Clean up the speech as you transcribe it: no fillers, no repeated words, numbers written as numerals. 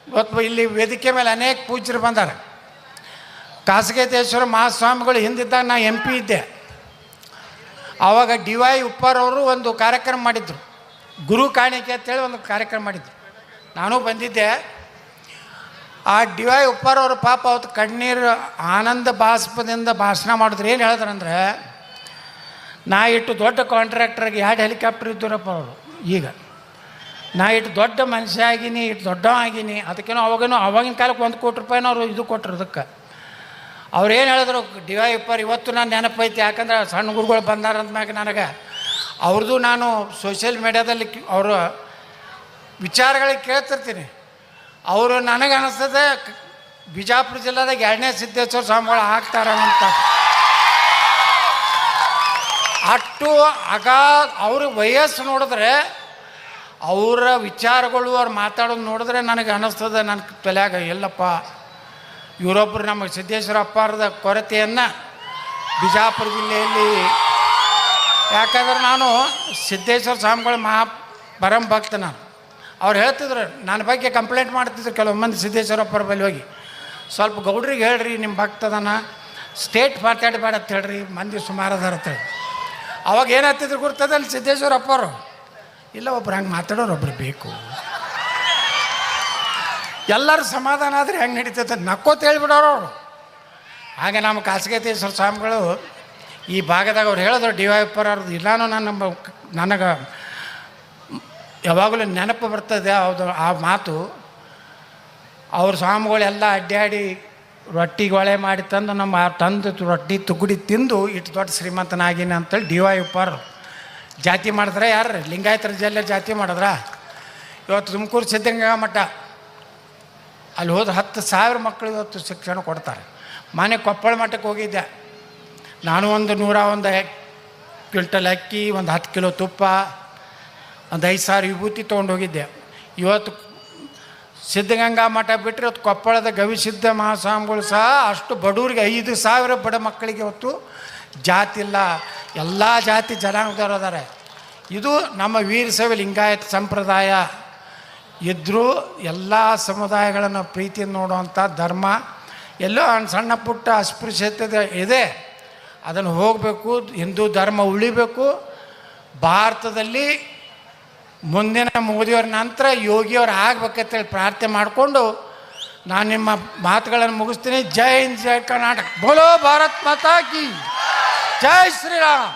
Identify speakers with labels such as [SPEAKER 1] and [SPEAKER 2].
[SPEAKER 1] ಇವತ್ತು ಇಲ್ಲಿ ವೇದಿಕೆ ಮೇಲೆ ಅನೇಕ ಪೂಜ್ಯರು ಬಂದಾರೆ. ಕಾಸಗೇತೇಶ್ವರ ಮಹಾಸ್ವಾಮಿಗಳು ಹಿಂದಿದ್ದಾಗ ನಾ MP ಇದ್ದೆ. ಆವಾಗ DY ಉಪ್ಪಾರ್ ಅವರು ಒಂದು ಕಾರ್ಯಕ್ರಮ ಮಾಡಿದ್ರು, ಗುರು ಕಾಣಿಕೆ ಅಂತೇಳಿ ಒಂದು ಕಾರ್ಯಕ್ರಮ ಮಾಡಿದ್ರು. ನಾನು ಬಂದಿದ್ದೆ. ಆ DY ಉಪ್ಪಾರ್ ಅವರು ಪಾಪ ಅವತ್ತು ಕಣ್ಣೀರು ಆನಂದ ಬಾಷ್ಪದಿಂದ ಭಾಷಣ ಮಾಡಿದ್ರು. ಏನು ಹೇಳಿದ್ರಂದ್ರೆ, ನಾ ಇಟ್ಟು ದೊಡ್ಡ ಕಾಂಟ್ರಾಕ್ಟರ್ಗೆ 2 ಹೆಲಿಕಾಪ್ಟರ್ ಇದ್ದರಪ್ಪ ಅವರು. ಈಗ ನಾ ಇಟ್ಟು ದೊಡ್ಡ ಮನುಷ್ಯ ಆಗೀನಿ, ಇಟ್ಟು ದೊಡ್ಡ ಆಗೀನಿ. ಅದಕ್ಕೇನೋ ಅವಾಗಿನ ಕಾಲಕ್ಕೆ 1 ಕೋಟಿ ರೂಪಾಯಿನೂ ಅವರು ಇದು ಕೊಟ್ಟರು. ಅದಕ್ಕೆ ಅವ್ರು ಏನು ಹೇಳಿದ್ರು, DY ಉಪ್ಪಾರ್ ಇವತ್ತು ನಾನು ನೆನಪೈತಿ. ಯಾಕಂದ್ರೆ ಸಣ್ಣ ಗುರುಗಳು ಬಂದಾರಂತ ಮ್ಯಾಗ ನನಗೆ ಅವ್ರದ್ದು ನಾನು ಸೋಷಿಯಲ್ ಮೀಡ್ಯಾದಲ್ಲಿ ಅವರ ವಿಚಾರಗಳಿಗೆ ಕೇಳ್ತಿರ್ತೀನಿ. ಅವರು ನನಗೆ ಅನ್ನಿಸ್ತದೆ ಬಿಜಾಪುರ ಜಿಲ್ಲಾದಾಗ 2ನೇ ಸಿದ್ದೇಶ್ವರ ಸ್ವಾಮಿಗಳು ಆಗ್ತಾರಂತ. ಅಷ್ಟು ಅವ್ರ ವಯಸ್ಸು ನೋಡಿದ್ರೆ, ಅವರ ವಿಚಾರಗಳು ಅವ್ರು ಮಾತಾಡೋದು ನೋಡಿದ್ರೆ ನನಗೆ ಅನ್ನಿಸ್ತದೆ ನನ್ನ ತಲೆಯಾಗ, ಎಲ್ಲಪ್ಪ ಇವರೊಬ್ಬರು ನಮಗೆ ಸಿದ್ದೇಶ್ವರ ಅಪ್ಪಾರದ ಕೊರತೆಯನ್ನು ಬಿಜಾಪುರ ಜಿಲ್ಲೆಯಲ್ಲಿ. ಯಾಕಂದ್ರೆ ನಾನು ಸಿದ್ದೇಶ್ವರ ಸ್ವಾಮಿಗಳ ಪರಂ ಭಕ್ತ. ನಾನು ಅವ್ರು ಹೇಳ್ತಿದ್ರು, ನನ್ನ ಬಗ್ಗೆ ಕಂಪ್ಲೇಂಟ್ ಮಾಡ್ತಿದ್ರು ಕೆಲವು ಮಂದಿ ಸಿದ್ದೇಶ್ವರಪ್ಪರ ಬಳಿ ಹೋಗಿ, ಸ್ವಲ್ಪ ಗೌಡ್ರಿಗೆ ಹೇಳ್ರಿ ನಿಮ್ಮ ಭಕ್ತದನ ಸ್ಟೇಟ್ ಮಾತಾಡಬೇಡ ಅಂತ ಹೇಳ್ರಿ, ಮಂದಿ ಸುಮಾರು ಅದಾರ ಅಂತೇಳಿ. ಅವಾಗ ಏನಾಗ್ತಿದ್ರು ಗುರ್ತದಲ್ಲಿ ಸಿದ್ದೇಶ್ವರಪ್ಪರು, ಇಲ್ಲ ಒಬ್ರು ಹಂಗೆ ಮಾತಾಡೋರು ಒಬ್ರು ಬೇಕು, ಎಲ್ಲರೂ ಸಮಾಧಾನ ಆದರೆ ಹೆಂಗೆ ನಡೀತೈತೆ ನಕ್ಕೋತ ಹೇಳ್ಬಿಡೋರು ಅವರು. ಹಾಗೆ ನಮ್ಮ ಕಾಸಗೇತೇಶ್ವರ ಸ್ವಾಮಿಗಳು ಈ ಭಾಗದಾಗ ಅವ್ರು ಹೇಳಿದ್ರು, DY ಉಪ್ಪಾರ್ ಅವ್ರದ್ದು ಇಲ್ಲಾನು ನನಗೆ ಯಾವಾಗಲೂ ನೆನಪು ಬರ್ತದೆ ಹೌದು ಆ ಮಾತು. ಅವ್ರ ಸ್ವಾಮಿಗಳೆಲ್ಲ ಅಡ್ಡಾಡಿ ರೊಟ್ಟಿಗೊಳೆ ಮಾಡಿ ತಂದು ತಂದು ರೊಟ್ಟಿ ತುಗುಡಿ ತಿಂದು ಇಟ್ಟು ದೊಡ್ಡ ಶ್ರೀಮಂತನಾಗಿನ ಅಂತೇಳಿ DY ಉಪ್ಪಾರ್ ಜಾತಿ ಮಾಡಿದ್ರೆ. ಯಾರು ಲಿಂಗಾಯತರ ಜಿಲ್ಲೆ ಜಾತಿ ಮಾಡಿದ್ರ. ಇವತ್ತು ತುಮಕೂರು ಸಿದ್ಧಗಂಗಾ ಮಠ ಅಲ್ಲಿ ಹೋದ್ರೆ 10,000 ಮಕ್ಕಳು ಇವತ್ತು ಶಿಕ್ಷಣ ಕೊಡ್ತಾರೆ. ಮನೆ ಕೊಪ್ಪಳ ಮಠಕ್ಕೆ ಹೋಗಿದ್ದೆ ನಾನು. ಒಂದು 101 ಕ್ವಿಂಟಲ್ ಅಕ್ಕಿ, ಒಂದು 10 ಕಿಲೋ ತುಪ್ಪ, ಒಂದು 5,000 ವಿಭೂತಿ ತೊಗೊಂಡೋಗಿದ್ದೆ. ಇವತ್ತು ಸಿದ್ಧಗಂಗಾ ಮಠ ಬಿಟ್ಟರೆ ಇವತ್ತು ಕೊಪ್ಪಳದ ಗವಿಸಿದ್ಧ ಮಹಾಸ್ವಾಮಿಗಳು ಸಹ ಅಷ್ಟು ಬಡವರಿಗೆ 5,000 ಬಡ ಮಕ್ಕಳಿಗೆ ಇವತ್ತು ಜಾತಿ ಇಲ್ಲ, ಎಲ್ಲ ಜಾತಿ ಜನಾಂಗದವರು ಅದಾರೆ. ಇದು ನಮ್ಮ ವೀರಶೈವ ಲಿಂಗಾಯತ ಸಂಪ್ರದಾಯ ಇದ್ದರೂ ಎಲ್ಲ ಸಮುದಾಯಗಳನ್ನು ಪ್ರೀತಿಯಿಂದ ನೋಡುವಂಥ ಧರ್ಮ. ಎಲ್ಲೋ ಸಣ್ಣ ಪುಟ್ಟ ಅಸ್ಪೃಶ್ಯತೆ ಇದೆ, ಅದನ್ನು ಹೋಗಬೇಕು. ಹಿಂದೂ ಧರ್ಮ ಉಳಿಬೇಕು. ಭಾರತದಲ್ಲಿ ಮುಂದಿನ ಮೋದಿಯವರ ನಂತರ ಯೋಗಿಯವರು ಆಗ್ಬೇಕಂತೇಳಿ ಪ್ರಾರ್ಥನೆ ಮಾಡಿಕೊಂಡು ನಾನು ನಿಮ್ಮ ಮಾತುಗಳನ್ನು ಮುಗಿಸ್ತೀನಿ. ಜೈ ಹಿಂದ್, ಜೈ ಕರ್ನಾಟಕ, ಬೋಲೋ ಭಾರತ್ ಮಾತಾ ಕಿ ಜೈ ಶ್ರೀರಾಮ್.